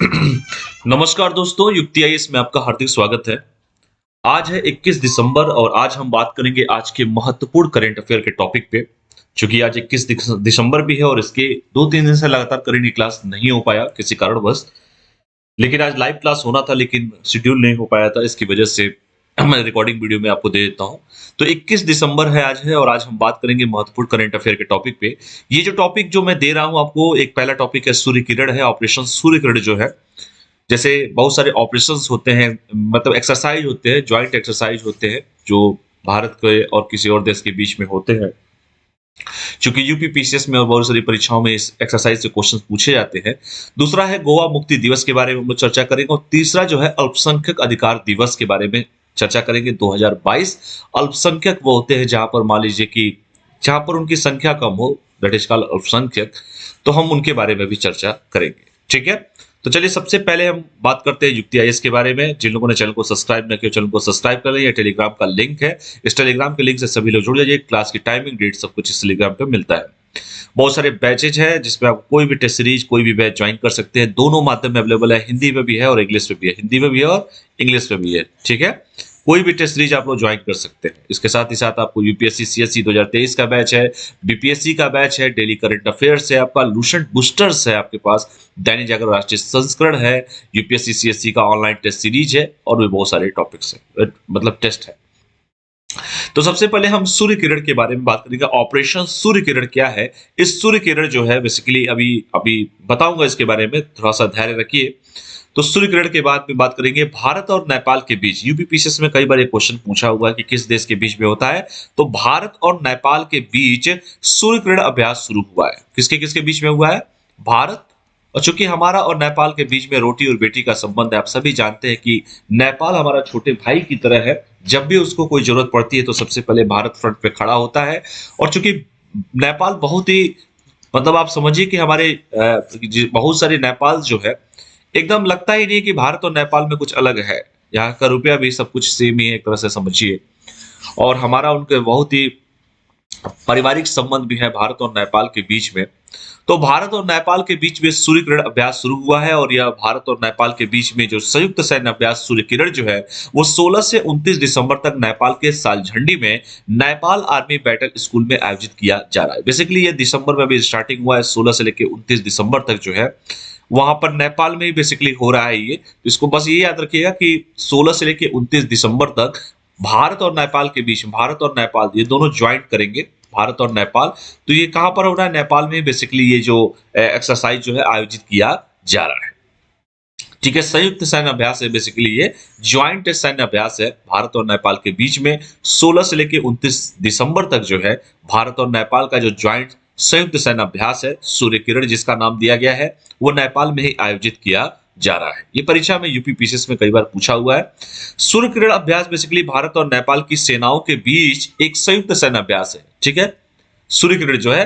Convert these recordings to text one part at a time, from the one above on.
नमस्कार दोस्तों, युक्ति आईएएस में आपका हार्दिक स्वागत है। आज है 21 दिसंबर और आज हम बात करेंगे आज के महत्वपूर्ण करंट अफेयर के टॉपिक पे। चूंकि आज 21 दिसंबर भी है और इसके 2-3 दिन से लगातार करंट की क्लास नहीं हो पाया किसी कारणवश। लेकिन आज लाइव क्लास होना था लेकिन शेड्यूल नहीं हो पाया था, इसकी वजह से मैं रिकॉर्डिंग वीडियो में आपको दे देता हूँ। तो 21 दिसंबर है आज है और आज हम बात करेंगे महत्वपूर्ण करंट अफेयर के टॉपिक पे। ये जो टॉपिक जो मैं दे रहा हूँ आपको, एक पहला टॉपिक है सूर्य किरण है, ऑपरेशन सूर्य किरण जो है। जैसे बहुत सारे ऑपरेशंस होते हैं, मतलब एक्सरसाइज होते हैं, जॉइंट एक्सरसाइज होते हैं जो भारत के और किसी और देश के बीच में होते हैं। चूंकि यूपीपीसीएस में और बहुत सारी परीक्षाओं में इस एक्सरसाइज से क्वेश्चन पूछे जाते हैं। दूसरा है गोवा मुक्ति दिवस के बारे में हम लोग चर्चा करेंगे और तीसरा जो है अल्पसंख्यक अधिकार दिवस के बारे में चर्चा करेंगे। 2022 अल्पसंख्यक वो होते हैं जहां पर मान लीजिए कि जहां पर उनकी संख्या कम हो, दैट इज कॉल्ड अल्पसंख्यक। तो हम उनके बारे में भी चर्चा करेंगे, ठीक है। तो चलिए सबसे पहले हम बात करते हैं युक्ति आईएएस के बारे में। जिन लोगों ने चैनल को सब्सक्राइब न किया, चैनल को सब्सक्राइब कर लें। ये टेलीग्राम का लिंक है, इस टेलीग्राम के लिंक से सभी लोग जुड़ जाइए। क्लास की टाइमिंग, डेट सब कुछ इस टेलीग्राम पे मिलता है। बहुत सारे बैचेज है जिसमें आप कोई भी टेस्ट सीरीज, कोई भी बैच ज्वाइन कर सकते हैं। दोनों माध्यम में अवेलेबल है, हिंदी में भी है और इंग्लिश में भी है। हिंदी में भी है और इंग्लिश में भी है, ठीक है। कोई भी टेस्ट सीरीज आप लोग ज्वाइन कर सकते हैं। इसके साथ ही साथ आपको यूपीएससी सीएससी 2023 का बैच है, बीपीएससी का बैच है, डेली करंट अफेयर्स है, आपका लूसेंट बूस्टर्स है, आपके पास दैनिक जागरण राष्ट्रीय संस्करण है, यूपीएससी सीएससी का ऑनलाइन टेस्ट सीरीज है और भी बहुत सारे टॉपिक्स है, मतलब टेस्ट है। तो सबसे पहले हम सूर्य किरण के बारे में बात करेंगे। ऑपरेशन सूर्य किरण क्या है? इस सूर्य किरण जो है बेसिकली अभी अभी बताऊंगा इसके बारे में, थोड़ा सा धैर्य रखिए। तो सूर्य किरण के बाद में बात करेंगे भारत और नेपाल के बीच। यूपीपीसीएस में कई बार ये क्वेश्चन पूछा हुआ है कि किस देश के बीच में होता है। तो भारत और नेपाल के बीच सूर्य किरण अभ्यास शुरू हुआ है। किसके किसके बीच में हुआ है? भारत, और चूंकि हमारा और नेपाल के बीच में रोटी और बेटी का संबंध है, आप सभी जानते हैं कि नेपाल हमारा छोटे भाई की तरह है। जब भी उसको कोई जरूरत पड़ती है तो सबसे पहले भारत फ्रंट पे खड़ा होता है। और चूंकि नेपाल बहुत ही, मतलब आप समझिए कि हमारे बहुत सारे नेपाल जो है, एकदम लगता ही नहीं कि भारत और नेपाल में कुछ अलग है। यहाँ का रुपया भी सब कुछ सेम ही है, एक तरह से समझिए। और हमारा उनके बहुत ही पारिवारिक संबंध भी है भारत और नेपाल के बीच में। तो भारत और नेपाल के बीच में सूर्य किरण अभ्यास शुरू हुआ है और यह भारत और नेपाल के बीच में जो संयुक्त सैन्य अभ्यास सूर्य किरण जो है वो 16 से 29 दिसंबर तक नेपाल के सालझंडी में नेपाल आर्मी बैटल स्कूल में आयोजित किया जा रहा है। बेसिकली ये दिसंबर में भी स्टार्टिंग हुआ है, 16 से लेकर 29 दिसंबर तक जो है वहां पर नेपाल में ही बेसिकली हो रहा है ये। तो इसको बस ये याद रखिएगा कि 16 से लेकर 29 दिसंबर तक भारत और नेपाल के बीच, भारत और नेपाल ये दोनों ज्वाइंट करेंगे, भारत और नेपाल। तो ये कहां पर हो रहा है? नेपाल में बेसिकली ये जो एक्सरसाइज जो है आयोजित किया जा रहा है, ठीक है। संयुक्त सैन्य अभ्यास है, बेसिकली ये ज्वाइंट सैन्य अभ्यास है भारत और नेपाल के बीच में। 16 से लेकर 29 दिसंबर तक जो है भारत और नेपाल का जो ज्वाइंट संयुक्त सैन्य अभ्यास है सूर्य किरण, जिसका नाम दिया गया है, वो नेपाल में ही आयोजित किया जा रहा है। ये परीक्षा में यूपीपीसीएस में कई बार पूछा हुआ है। सूर्य किरण अभ्यास बेसिकली भारत और नेपाल की सेनाओं के बीच एक संयुक्त सैन्य अभ्यास है, ठीक है। सूर्य किरण जो है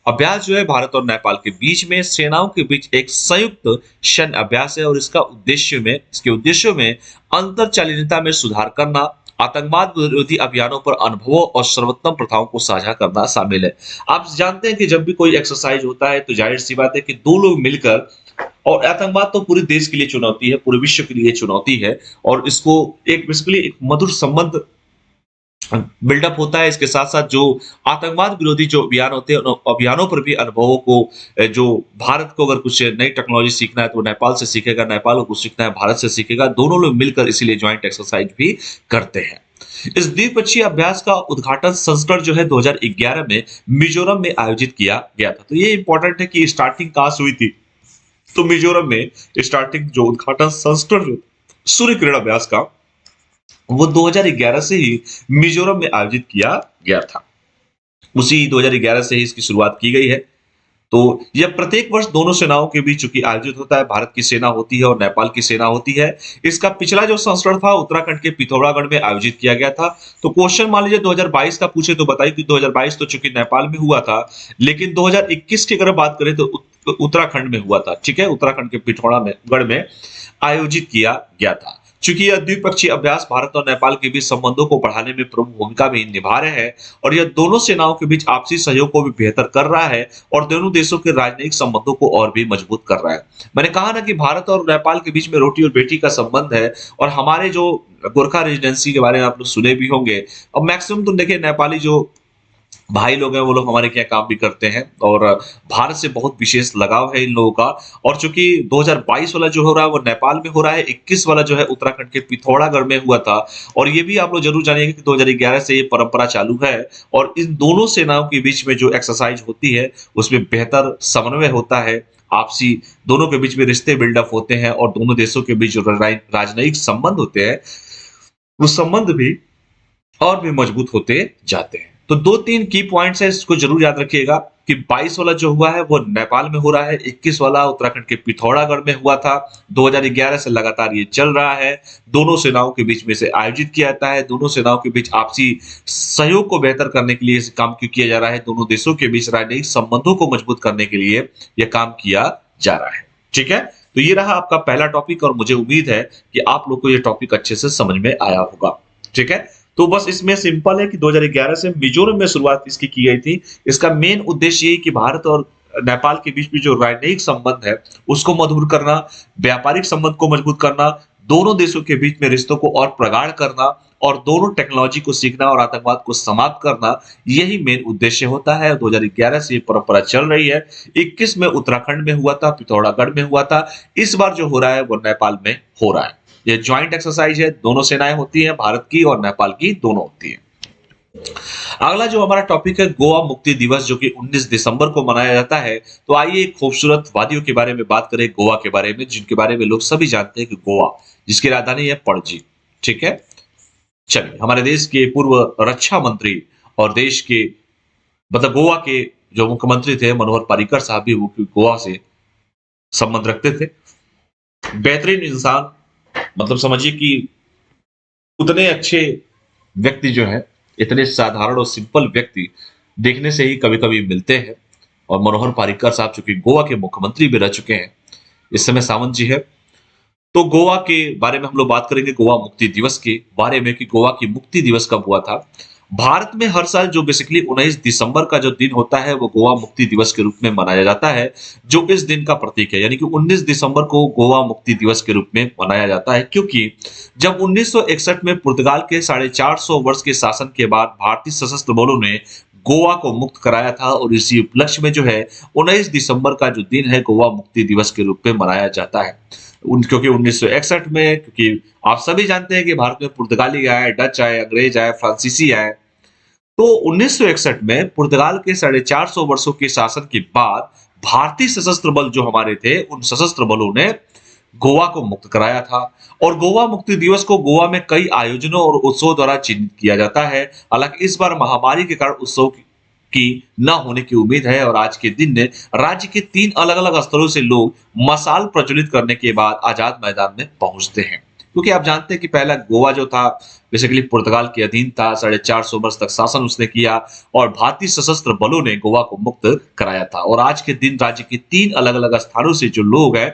अभ्यास जो है भारत और नेपाल के बीच में सेनाओं के बीच एक संयुक्त सैन्य अभ्यास है और इसके उद्देश्यों में अंतरचालितता में सुधार करना, आतंकवाद विरोधी अभियानों पर अनुभवों और सर्वोत्तम प्रथाओं को साझा करना शामिल है। आप जानते हैं कि जब भी कोई एक्सरसाइज होता है तो जाहिर सी बात है कि दो लोग मिलकर, और आतंकवाद तो पूरे देश के लिए चुनौती है, पूरे विश्व के लिए चुनौती है, और इसको एक बेसिकली एक मधुर संबंध बिल्डअप होता है। इसके साथ साथ जो आतंकवाद विरोधी जो अभियान होते हैं उन अभियानों पर भी अनुभवों को, जो भारत को अगर कुछ नई टेक्नोलॉजी सीखना है तो नेपाल से सीखेगा, नेपाल को कुछ सीखना है भारत से सीखेगा, दोनों लोग मिलकर इसीलिए ज्वाइंट एक्सरसाइज भी करते हैं। इस द्विपक्षीय अभ्यास का उद्घाटन संस्करण जो है 2011 में मिजोरम में आयोजित किया गया था। तो ये इंपॉर्टेंट है कि स्टार्टिंग कहां से हुई थी? तो मिजोरम में स्टार्टिंग जो उद्घाटन संस्करण सूर्य किरण अभ्यास का वो 2011 से ही मिजोरम में आयोजित किया गया था। उसी 2011 से ही इसकी शुरुआत की गई है। तो यह प्रत्येक वर्ष दोनों सेनाओं के बीच चूंकि आयोजित होता है, भारत की सेना होती है और नेपाल की सेना होती है। इसका पिछला जो संस्करण था उत्तराखंड के पिथौरागढ़ में आयोजित किया गया था। तो क्वेश्चन मान लीजिए 2022 का पूछे तो बताइए कि 2022 तो चूंकि नेपाल में हुआ था, लेकिन 2021 की अगर बात करें तो उत्तराखंड में हुआ था, ठीक है। उत्तराखंड के पिथौरागढ़ में आयोजित किया गया था। चूंकि यह द्विपक्षीय अभ्यास भारत और नेपाल के बीच संबंधों को बढ़ाने में प्रमुख भूमिका भी निभा रहे हैं और यह दोनों सेनाओं के बीच आपसी सहयोग को भी बेहतर कर रहा है और दोनों देशों के राजनयिक संबंधों को और भी मजबूत कर रहा है। मैंने कहा ना कि भारत और नेपाल के बीच में रोटी और बेटी का संबंध है और हमारे जो गोरखा रेजिडेंसी के बारे में आप लोग सुने भी होंगे। अब मैक्सिमम तुम देखिए नेपाली जो भाई लोग हैं वो लोग हमारे यहाँ काम भी करते हैं और भारत से बहुत विशेष लगाव है इन लोगों का। और चूंकि 2022 वाला जो हो रहा है वो नेपाल में हो रहा है, 21 वाला जो है उत्तराखंड के पिथौरागढ़ में हुआ था। और ये भी आप लोग जरूर जानिएगा कि 2011 से ये परंपरा चालू है और इन दोनों सेनाओं के बीच में जो एक्सरसाइज होती है उसमें बेहतर समन्वय होता है, आपसी दोनों के बीच में रिश्ते बिल्डअप होते हैं और दोनों देशों के बीच जो राजनयिक संबंध होते हैं वो संबंध भी और भी मजबूत होते जाते हैं। तो 2-3 की पॉइंट्स है, इसको जरूर याद रखिएगा कि 22 वाला जो हुआ है वो नेपाल में हो रहा है, 21 वाला उत्तराखंड के पिथौरागढ़ में हुआ था। 2011 से लगातार ये चल रहा है। दोनों सेनाओं के बीच में से आयोजित किया जाता है। दोनों सेनाओं के बीच आपसी सहयोग को बेहतर करने के लिए इस काम क्यों किया जा रहा है, दोनों देशों के बीच राजनयिक संबंधों को मजबूत करने के लिए यह काम किया जा रहा है। ठीक है, तो ये रहा आपका पहला टॉपिक और मुझे उम्मीद है कि आप लोग को ये टॉपिक अच्छे से समझ में आया होगा। ठीक है, तो बस इसमें सिंपल है कि 2011 से मिजोरम में शुरुआत इसकी की गई थी। इसका मेन उद्देश्य ये कि भारत और नेपाल के बीच में जो राजनयिक संबंध है उसको मधुर करना, व्यापारिक संबंध को मजबूत करना, दोनों देशों के बीच में रिश्तों को और प्रगाढ़ करना और दोनों टेक्नोलॉजी को सीखना और आतंकवाद को समाप्त करना, यही मेन उद्देश्य होता है। 2011 से ये परंपरा चल रही है। 21 में उत्तराखंड में हुआ था, पिथौरागढ़ में हुआ था। इस बार जो हो रहा है वो नेपाल में हो रहा है। ये ज्वाइंट एक्सरसाइज है, दोनों सेनाएं होती हैं, भारत की और नेपाल की दोनों होती हैं। अगला जो हमारा टॉपिक है गोवा मुक्ति दिवस, जो कि 19 दिसंबर को मनाया जाता है। तो आइए एक खूबसूरत वादियों के बारे में बात करें, गोवा के बारे में, जिनके बारे में लोग सभी जानते हैं कि गोवा, जिसकी राजधानी है पणजी। ठीक है, चलिए, हमारे देश के पूर्व रक्षा मंत्री और देश के मतलब गोवा के जो मुख्यमंत्री थे मनोहर पर्रिकर साहब भी वो गोवा से संबंध रखते थे। बेहतरीन इंसान, मतलब समझिए कि उतने अच्छे व्यक्ति जो है, इतने साधारण और सिंपल व्यक्ति देखने से ही कभी कभी मिलते हैं। और मनोहर पर्रिकर साहब चूंकि गोवा के मुख्यमंत्री भी रह चुके हैं, इस समय सावंत जी है। तो गोवा के बारे में हम लोग बात करेंगे, गोवा मुक्ति दिवस के बारे में कि गोवा की मुक्ति दिवस कब हुआ था। भारत में हर साल जो बेसिकली 19 दिसंबर का जो दिन होता है वो गोवा मुक्ति दिवस के रूप में मनाया जाता है, जो इस दिन का प्रतीक है। यानी कि 19 दिसंबर को गोवा मुक्ति दिवस के रूप में मनाया जाता है, क्योंकि जब 1961 में पुर्तगाल के 450 वर्ष के शासन के बाद भारतीय सशस्त्र बलों ने गोवा को मुक्त कराया था और इसी उपलक्ष्य में जो है 19 दिसंबर का जो दिन है गोवा मुक्ति दिवस के रूप में मनाया जाता है। क्योंकि 1961 में, क्योंकि आप सभी जानते हैं कि भारत में पुर्तगाली आए, डच आए, अंग्रेज आए, फ्रांसीसी आए। तो 1961 में पुर्तगाल के 450 वर्षों के शासन के बाद भारतीय सशस्त्र बल जो हमारे थे, उन सशस्त्र बलों ने गोवा को मुक्त कराया था। और गोवा मुक्ति दिवस को गोवा में कई आयोजनों और उत्सवों द्वारा चिन्हित किया जाता है। हालांकि इस बार महामारी के कारण उत्सव की न होने की उम्मीद है और आज के दिन राज्य के 3 अलग अलग स्तरों से लोग मशाल प्रज्वलित करने के बाद आजाद मैदान में पहुंचते हैं। क्योंकि आप जानते हैं कि पहला गोवा जो था बेसिकली पुर्तगाल के अधीन था, 450 वर्ष तक शासन उसने किया और भारतीय सशस्त्र बलों ने गोवा को मुक्त कराया था। और आज के दिन राज्य के 3 अलग अलग स्थानों से जो लोग हैं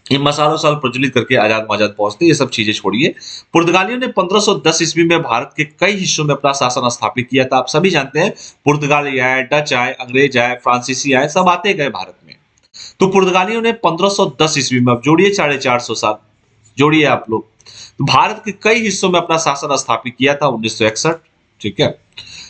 ये मसालों साल प्रज्वलित करके आजाद माजाद पहुंचते। ये सब चीजें छोड़िए, पुर्तगालियों ने 1510 ईस्वी में भारत के कई हिस्सों में अपना शासन स्थापित किया था। आप सभी जानते हैं पुर्तगाली आए, डच आए, अंग्रेज आए, फ्रांसीसी आए, सब आते गए भारत में। तो पुर्तगालियों ने 1510 ईस्वी में, अब जोड़िए 450 साल जोड़िए आप लोग, तो भारत के कई हिस्सों में अपना शासन स्थापित किया था 1961। ठीक है,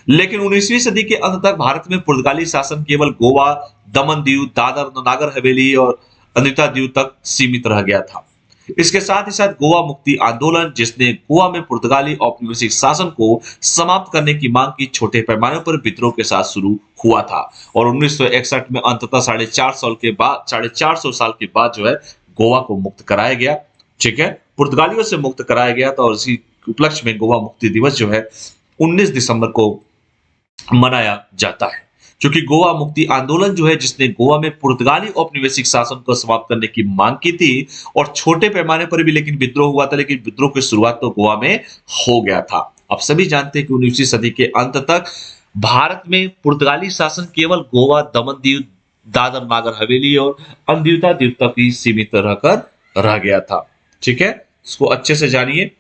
लेकिन 19वीं सदी के अंत तक भारत में पुर्तगाली शासन केवल गोवा, दमन दीव, दादर नगर हवेली और अंदिता द्वीप तक सीमित रह गया था। इसके साथ ही साथ गोवा मुक्ति आंदोलन, जिसने गोवा में पुर्तगाली औपनिवेशिक शासन को समाप्त करने की मांग की, छोटे पैमाने पर विद्रोह के साथ शुरू हुआ था और 1961 में अंततः 450 साल के बाद जो है गोवा को मुक्त कराया गया। ठीक है, पुर्तगालियों से मुक्त कराया गया था और इसी उपलक्ष्य में गोवा मुक्ति दिवस जो है 19 दिसंबर को मनाया जाता है। क्योंकि गोवा मुक्ति आंदोलन जो है, जिसने गोवा में पुर्तगाली औपनिवेशिक शासन को समाप्त करने की मांग की थी और छोटे पैमाने पर भी लेकिन विद्रोह हुआ था, लेकिन विद्रोह की शुरुआत तो गोवा में हो गया था। आप सभी जानते हैं कि 19वीं सदी के अंत तक भारत में पुर्तगाली शासन केवल गोवा, दमन दीव, दादर नागर हवेली और अंदिता द्वीप तक ही सीमित रहकर रह गया था। ठीक है, इसको अच्छे से जानिए।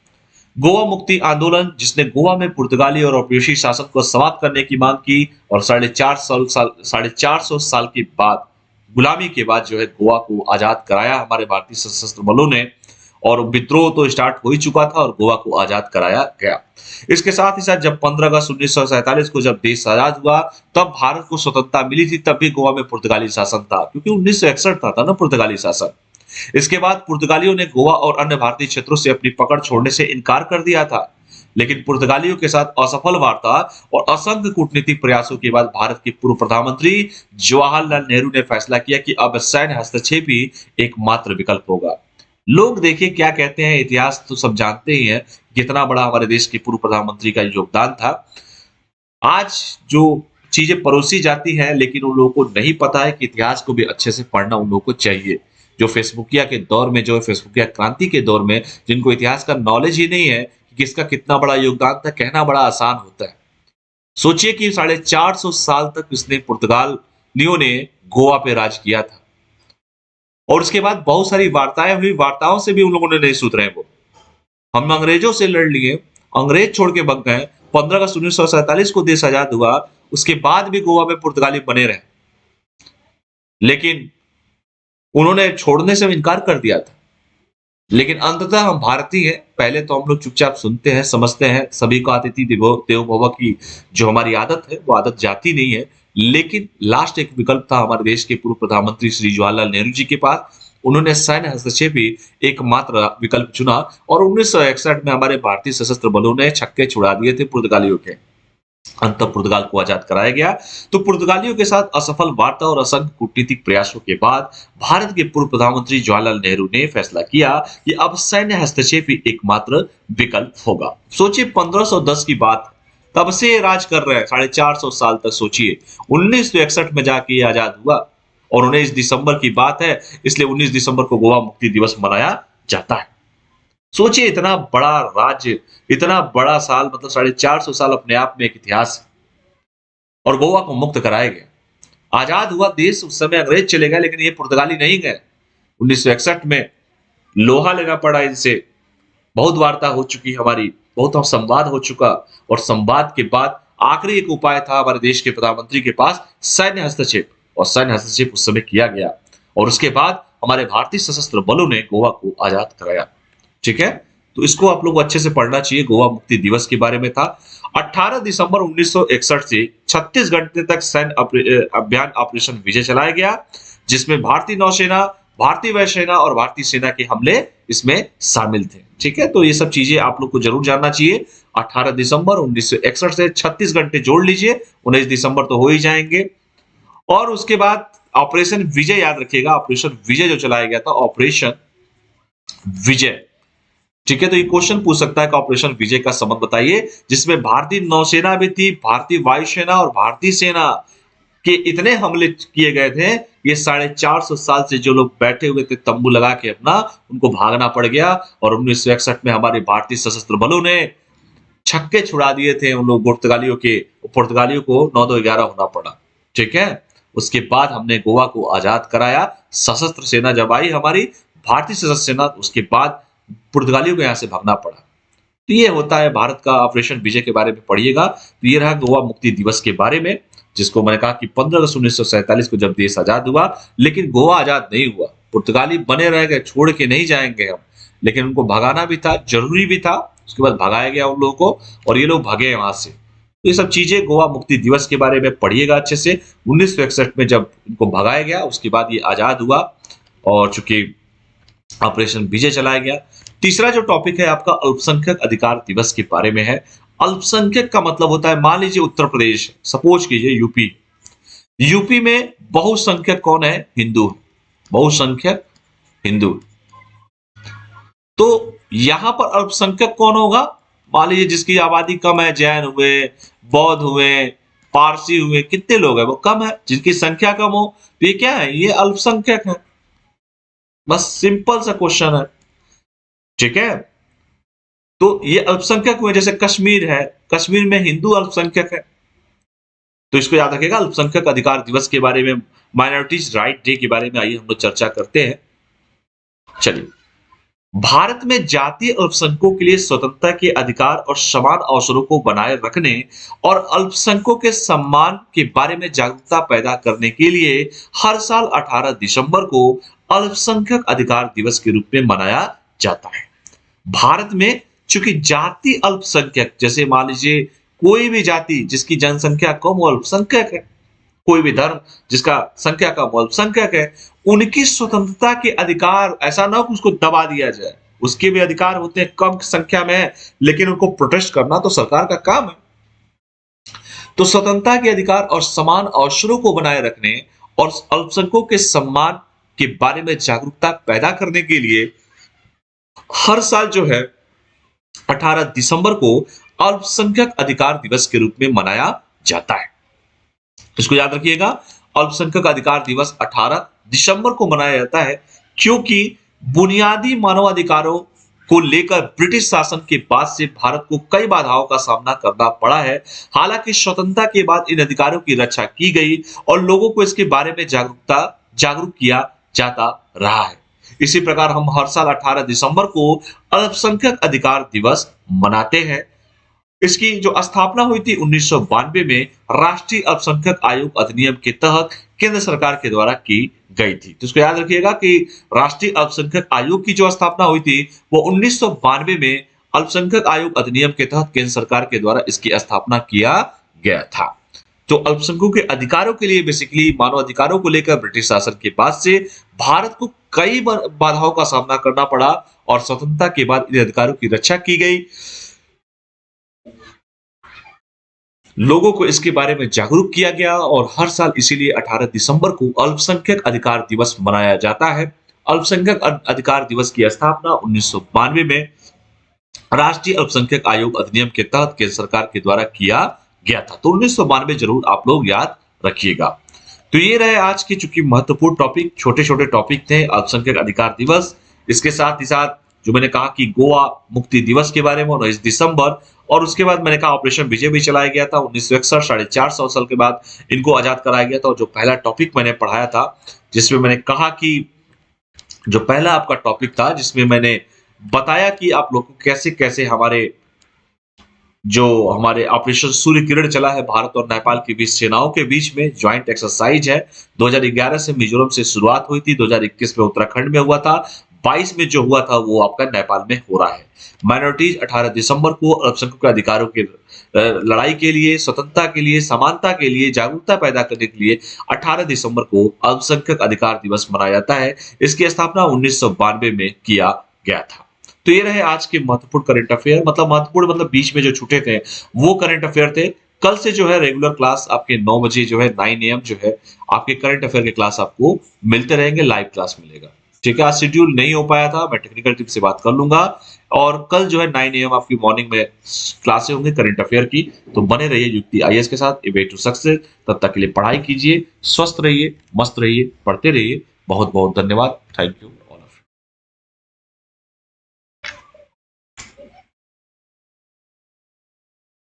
गोवा मुक्ति आंदोलन, जिसने गोवा में पुर्तगाली और औपनिवेशिक शासन को समाप्त करने की मांग की और 450 साल के बाद, गुलामी के बाद जो है गोवा को आजाद कराया हमारे भारतीय सशस्त्र बलों ने। और विद्रोह तो स्टार्ट हो ही चुका था और गोवा को आजाद कराया गया। इसके साथ ही साथ जब 15 अगस्त 1947 को जब देश आजाद हुआ, तब भारत को स्वतंत्रता मिली थी, तब भी गोवा में पुर्तगाली शासन था, क्योंकि 1961 था ना पुर्तगाली शासन। इसके बाद पुर्तगालियों ने गोवा और अन्य भारतीय क्षेत्रों से अपनी पकड़ छोड़ने से इनकार कर दिया था, लेकिन पुर्तगालियों के साथ असफल वार्ता और असंख्य कूटनीतिक प्रयासों के बाद भारत के पूर्व प्रधानमंत्री जवाहरलाल नेहरू ने फैसला किया कि अब सैन्य हस्तक्षेप ही एकमात्र विकल्प होगा। लोग देखिए क्या कहते हैं, इतिहास तो सब जानते ही हैं, कितना बड़ा हमारे देश के पूर्व प्रधानमंत्री का योगदान था। आज जो चीजें परोसी जाती हैं, लेकिन उन लोगों को नहीं पता है कि इतिहास को भी अच्छे से पढ़ना उन लोगों को चाहिए। जो फेसबुकिया के दौर में, जो फेसबुकिया क्रांति के दौर में, जिनको इतिहास का नॉलेज ही नहीं है कि किसका कितना बड़ा योगदान था, कहना बड़ा आसान होता है। सोचिए कि 450 साल तक इसने पुर्तगालियों ने गोवा पे राज किया था, और उसके बाद बहुत सारी वार्ताएं हुई, वार्ताओं से भी उन लोगों ने नहीं सुधरे। वो हम अंग्रेजों से लड़ लिए, अंग्रेज छोड़ के भग गए। 15 अगस्त 1947 को देश आजाद हुआ, उसके बाद भी गोवा में पुर्तगाली बने रहे, लेकिन उन्होंने छोड़ने से इनकार कर दिया था। लेकिन अंततः हम भारतीय हैं, पहले तो हम लोग चुपचाप सुनते हैं, समझते हैं, सभी को अतिथि देवो भव की जो हमारी आदत है, वो आदत जाती नहीं है। लेकिन लास्ट एक विकल्प था हमारे देश के पूर्व प्रधानमंत्री श्री जवाहरलाल नेहरू जी के पास। उन्होंने सैन्य हस्तक्षेप ही एकमात्र विकल्प चुना, और 1961 में हमारे भारतीय सशस्त्र बलों ने छक्के छुड़ा दिए थे पुर्तगालियों के। अंततः पुर्तगाल को आजाद कराया गया। तो पुर्तगालियों के साथ असफल वार्ता और असंख्य कूटनीतिक प्रयासों के बाद भारत के पूर्व प्रधानमंत्री जवाहरलाल नेहरू ने फैसला किया कि अब सैन्य हस्तक्षेप ही एकमात्र विकल्प होगा। सोचिए 1510 की बात, तब से ये राज कर रहे हैं 450 साल तक। सोचिए 1961 में जाके ये आजाद हुआ, और 19 दिसंबर की बात है, इसलिए 19 दिसंबर को गोवा मुक्ति दिवस मनाया जाता है। सोचिए इतना बड़ा राज्य, इतना बड़ा साल, मतलब 450 साल अपने आप में एक इतिहास है। और गोवा को मुक्त कराया गया, आजाद हुआ देश। उस समय अंग्रेज चले गए, लेकिन ये पुर्तगाली नहीं गए। 1961 में लोहा लेना पड़ा इनसे, बहुत वार्ता हो चुकी हमारी, बहुत संवाद हो चुका, और संवाद के बाद आखिरी एक उपाय था हमारे देश के प्रधानमंत्री के पास, सैन्य हस्तक्षेप। और सैन्य हस्तक्षेप उस समय किया गया, और उसके बाद हमारे भारतीय सशस्त्र बलों ने गोवा को आजाद कराया। ठीक है, तो इसको आप लोग को अच्छे से पढ़ना चाहिए। गोवा मुक्ति दिवस के बारे में था। 18 दिसंबर 1961 से 36 घंटे तक सैन्य अभियान ऑपरेशन विजय चलाया गया, जिसमें भारतीय नौसेना, भारतीय वायुसेना और भारतीय सेना के हमले इसमें शामिल थे। ठीक है, तो ये सब चीजें आप लोग को जरूर जानना चाहिए। 18 दिसंबर 1961 से 36 घंटे जोड़ लीजिए, 19 दिसंबर तो हो ही जाएंगे। और उसके बाद ऑपरेशन विजय याद रखिएगा, ऑपरेशन विजय जो चलाया गया था, ऑपरेशन विजय। ठीक है, तो ये क्वेश्चन पूछ सकता है कि ऑपरेशन विजय का संबंध बताइए, जिसमें भारतीय नौसेना भी थी, भारतीय वायुसेना और भारतीय सेना के इतने हमले किए गए थे, ये 450 साल से जो लोग बैठे हुए थे तंबू लगा के अपना, उनको भागना पड़ गया। और 1961 में हमारे भारतीय सशस्त्र बलों ने छक्के छुड़ा दिए थे उन लोग पुर्तगालियों को 9-2-11 होना पड़ा। ठीक है, उसके बाद हमने गोवा को आजाद कराया। सशस्त्र सेना जब आई हमारी भारतीय सशस्त्र सेना, उसके बाद पुर्तगालियों को यहाँ से भागना पड़ा। तो ये होता है भारत का ऑपरेशन विजय के बारे में पढ़िएगा। तो ये रहा गोवा मुक्ति दिवस के बारे में, जिसको मैंने कहा कि 15 अगस्त 1947 को जब देश आजाद हुआ, लेकिन गोवा आजाद नहीं हुआ। पुर्तगाली बने रह गए, छोड़ के नहीं जाएंगे हम, लेकिन उनको भगाना भी था, जरूरी भी था। उसके बाद भगाया गया उन लोगों को, और ये लोग भागे वहां से। तो ये सब चीजें गोवा मुक्ति दिवस के बारे में पढ़िएगा अच्छे से। 1961 में जब इनको भगाया गया, उसके बाद ये आजाद हुआ, और चूंकि ऑपरेशन विजय चलाया गया। तीसरा जो टॉपिक है आपका अल्पसंख्यक अधिकार दिवस के बारे में है। अल्पसंख्यक का मतलब होता है, मान लीजिए उत्तर प्रदेश, सपोज कीजिए यूपी, यूपी में बहुसंख्यक कौन है? हिंदू। बहुसंख्यक हिंदू। तो यहां पर अल्पसंख्यक कौन होगा? मान लीजिए जिसकी आबादी कम है, जैन हुए, बौद्ध हुए, पारसी हुए, कितने लोग हैं? वो कम है, जिनकी संख्या कम हो, तो ये क्या है? ये अल्पसंख्यक है। बस सिंपल सा क्वेश्चन है। ठीक है, तो ये अल्पसंख्यक हुए। जैसे कश्मीर है, कश्मीर में हिंदू अल्पसंख्यक है, तो इसको याद रखिएगा। अल्पसंख्यक अधिकार दिवस के बारे में, माइनॉरिटीज राइट डे के बारे में आइए हम लोग चर्चा करते हैं। चलिए, भारत में जातीय अल्पसंख्यकों के लिए स्वतंत्रता के अधिकार और समान अवसरों को बनाए रखने और अल्पसंख्यकों के सम्मान के बारे में जागरूकता पैदा करने के लिए हर साल 18 दिसंबर को अल्पसंख्यक अधिकार दिवस के रूप में मनाया जाता है। भारत में चूंकि जाति अल्पसंख्यक, जैसे मान लीजिए कोई भी जाति जिसकी जनसंख्या कम वो अल्पसंख्यक है, कोई भी धर्म जिसका संख्या कम वो अल्पसंख्यक है, उनकी स्वतंत्रता के अधिकार ऐसा ना हो कि उसको दबा दिया जाए। उसके भी अधिकार होते हैं, कम संख्या में है, लेकिन उनको प्रोटेस्ट करना तो सरकार का काम है। तो स्वतंत्रता के अधिकार और समान अवसरों को बनाए रखने और अल्पसंख्यकों के सम्मान के बारे में जागरूकता पैदा करने के लिए हर साल जो है 18 दिसंबर को अल्पसंख्यक अधिकार दिवस के रूप में मनाया जाता है। इसको याद रखिएगा, अल्पसंख्यक अधिकार दिवस 18 दिसंबर को मनाया जाता है क्योंकि बुनियादी मानवाधिकारों को लेकर ब्रिटिश शासन के बाद से भारत को कई बाधाओं का सामना करना पड़ा है। हालांकि स्वतंत्रता के बाद इन अधिकारों की रक्षा की गई और लोगों को इसके बारे में जागरूक किया जाता रहा है। इसी प्रकार हम हर साल 18 दिसंबर को अल्पसंख्यक अधिकार दिवस मनाते हैं। इसकी जो स्थापना हुई थी 1992 में राष्ट्रीय अल्पसंख्यक आयोग अधिनियम के तहत केंद्र सरकार के द्वारा की गई थी। तो इसको याद रखिएगा कि राष्ट्रीय अल्पसंख्यक आयोग की जो स्थापना हुई थी वो 1992 में अल्पसंख्यक आयोग अधिनियम के तहत केंद्र सरकार के द्वारा इसकी स्थापना किया गया था। तो अल्पसंख्यकों के अधिकारों के लिए, बेसिकली मानव अधिकारों को लेकर ब्रिटिश शासन के बाद से भारत को कई बाधाओं का सामना करना पड़ा और स्वतंत्रता के बाद इन अधिकारों की रक्षा की गई। लोगों को इसके बारे में जागरूक किया गया और हर साल इसीलिए 18 दिसंबर को अल्पसंख्यक अधिकार दिवस मनाया जाता है। अल्पसंख्यक अधिकार दिवस की स्थापना 1992 में राष्ट्रीय अल्पसंख्यक आयोग अधिनियम के तहत केंद्र सरकार के द्वारा किया गया था। तो 1992 जरूर आप लोग याद रखिएगा। तो ये रहे आज के चूंकि महत्वपूर्ण टॉपिक, छोटे छोटे टॉपिक थे अल्पसंख्यक अधिकार दिवस। इसके साथ ही साथ जो मैंने कहा कि गोवा मुक्ति दिवस के बारे में 19 दिसंबर, और उसके बाद मैंने कहा ऑपरेशन विजय भी चलाया गया था 1961, 450 साल के बाद इनको आजाद कराया गया था। और जो पहला टॉपिक मैंने पढ़ाया था जिसमें मैंने कहा कि जो पहला आपका टॉपिक था जिसमें मैंने बताया कि आप लोग को कैसे कैसे हमारे ऑपरेशन सूर्य किरण चला है भारत और नेपाल के बीच, सेनाओं के बीच में ज्वाइंट एक्सरसाइज है। 2011 से मिजोरम से शुरुआत हुई थी, 2021 में उत्तराखंड में हुआ था, 22 में जो हुआ था वो आपका नेपाल में हो रहा है। माइनॉरिटीज 18 दिसंबर को अल्पसंख्यकों के अधिकारों की लड़ाई के लिए, स्वतंत्रता के लिए, समानता के लिए जागरूकता पैदा करने के लिए 18 दिसंबर को अल्पसंख्यक अधिकार दिवस मनाया जाता है। इसकी स्थापना 1992 में किया गया था। तो ये रहे आज के महत्वपूर्ण करंट अफेयर, मतलब महत्वपूर्ण मतलब बीच में जो छूटे थे वो करंट अफेयर थे। कल से जो है रेगुलर क्लास आपके 9 बजे जो है 9 AM जो है आपके करंट अफेयर के क्लास आपको मिलते रहेंगे, लाइव क्लास मिलेगा। ठीक है, आज शेड्यूल नहीं हो पाया था, मैं टेक्निकल टीम से बात कर लूंगा। और कल जो है 9 AM आपकी मॉर्निंग में क्लासें होंगी करंट अफेयर की। तो बने रहिए युक्ति IAS के साथ, ए वे टू सक्सेस। तब तक के लिए पढ़ाई कीजिए, स्वस्थ रहिए, मस्त रहिए, पढ़ते रहिए। बहुत बहुत धन्यवाद, थैंक यू।